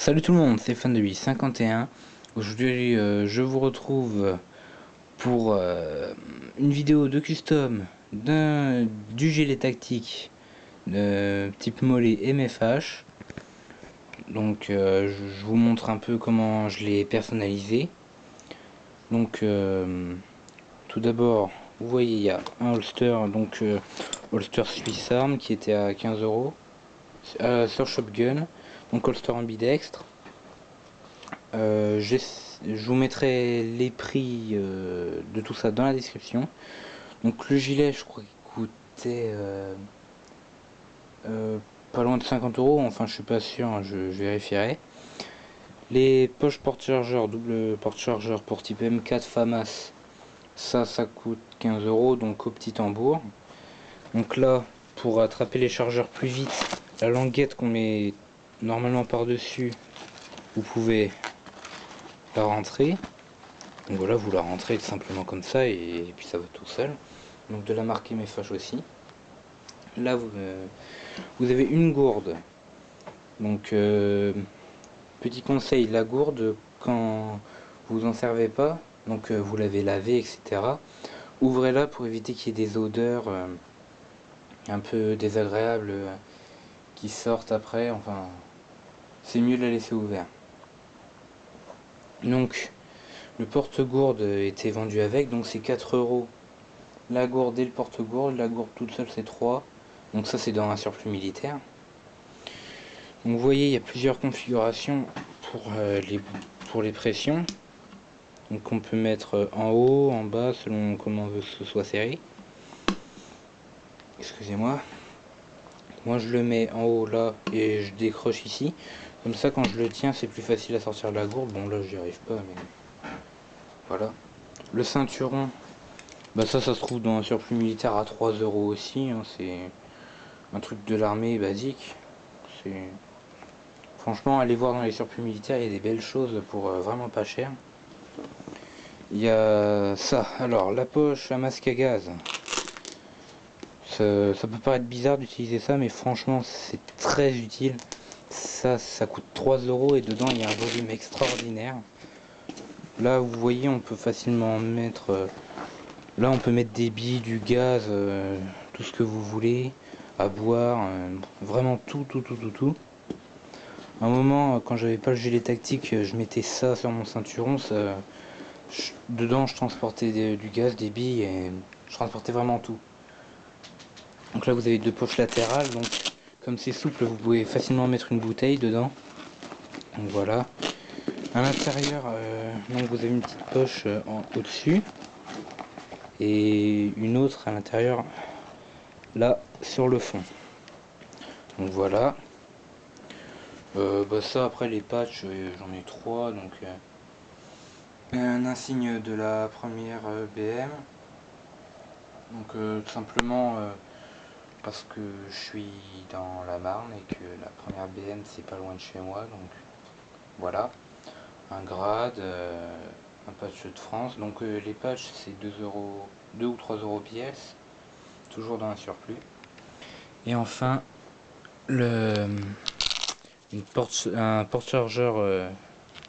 Salut tout le monde, c'est FanDeBee51. Aujourd'hui, je vous retrouve pour une vidéo de custom du gilet tactique de type mollet MFH. Donc, je vous montre un peu comment je l'ai personnalisé. Donc, tout d'abord, vous voyez, il y a un holster, donc holster Swiss Arm qui était à 15 € sur Shopgun, donc holster ambidextre. Je vous mettrai les prix de tout ça dans la description. Donc le gilet, je crois qu'il coûtait pas loin de 50 €, enfin je suis pas sûr, hein, je vérifierai. Les poches porte-chargeur, double porte-chargeur pour type M4 FAMAS, ça coûte 15 €, donc au petit tambour. Donc là, pour attraper les chargeurs plus vite, la languette qu'on met normalement par-dessus, vous pouvez la rentrer. Donc voilà, vous la rentrez tout simplement comme ça et puis ça va tout seul. Donc de la marque MFH aussi. Là vous avez une gourde. Donc petit conseil, la gourde quand vous en servez pas, donc vous l'avez lavée, etc. Ouvrez-la pour éviter qu'il y ait des odeurs un peu désagréables qui sortent après. Enfin, c'est mieux de la laisser ouverte. Donc le porte-gourde était vendu avec, donc c'est 4 € la gourde et le porte-gourde. La gourde toute seule c'est 3, donc ça c'est dans un surplus militaire. Donc vous voyez, il y a plusieurs configurations pour les pressions. Donc on peut mettre en haut, en bas, selon comment on veut que ce soit serré. Excusez-moi. Moi je le mets en haut là et je décroche ici. Comme ça quand je le tiens c'est plus facile à sortir de la gourde. Bon là j'y arrive pas mais voilà. Le ceinturon, bah ça se trouve dans un surplus militaire à 3 € aussi, hein, c'est un truc de l'armée basique. Franchement, allez voir dans les surplus militaires, il y a des belles choses pour vraiment pas cher. Il y a ça, alors la poche à masque à gaz. Ça peut paraître bizarre d'utiliser ça, mais franchement c'est très utile. Ça coûte 3 € et dedans il y a un volume extraordinaire. Là vous voyez, on peut facilement mettre... là on peut mettre des billes, du gaz, tout ce que vous voulez, à boire, vraiment tout. À un moment, quand j'avais pas le gilet tactique, je mettais ça sur mon ceinturon, dedans je transportais du gaz, des billes, et je transportais vraiment tout. Donc là vous avez deux poches latérales, donc comme c'est souple vous pouvez facilement mettre une bouteille dedans. Donc voilà. À l'intérieur, donc vous avez une petite poche au-dessus et une autre à l'intérieur là sur le fond. Donc voilà. Bah ça après les patchs, j'en ai 3, donc un insigne de la première BM. Donc tout simplement parce que je suis dans la Marne et que la première BM c'est pas loin de chez moi, donc voilà. Un grade, un patch de France, donc les patchs c'est 2 €, 2 ou 3 € pièce, toujours dans un surplus. Et enfin un porte-chargeur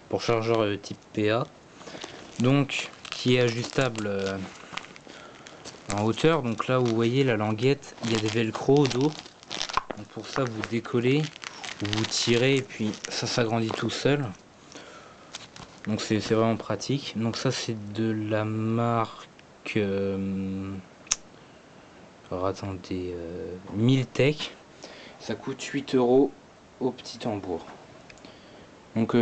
pour chargeur type PA, donc qui est ajustable en hauteur. Donc là vous voyez la languette, il y a des velcro au dos, donc pour ça vous décollez, vous tirez et puis ça s'agrandit tout seul, donc c'est vraiment pratique. Donc ça c'est de la marque alors attendez, Miltech, ça coûte 8 € au petit tambour. Donc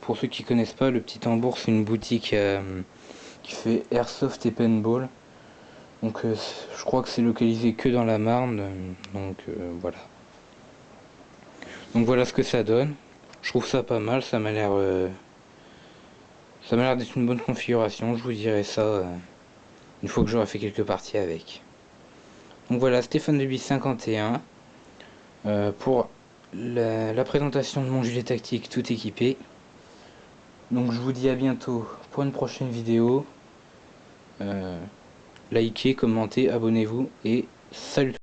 pour ceux qui connaissent pas, le petit tambour c'est une boutique qui fait airsoft et paintball. Donc je crois que c'est localisé que dans la Marne, donc voilà. Donc voilà ce que ça donne. Je trouve ça pas mal, ça m'a l'air d'être une bonne configuration. Je vous dirai ça une fois que j'aurai fait quelques parties avec. Donc voilà, FanDeBee51 pour la présentation de mon gilet tactique tout équipé. Donc je vous dis à bientôt pour une prochaine vidéo. Likez, commentez, abonnez-vous et salut.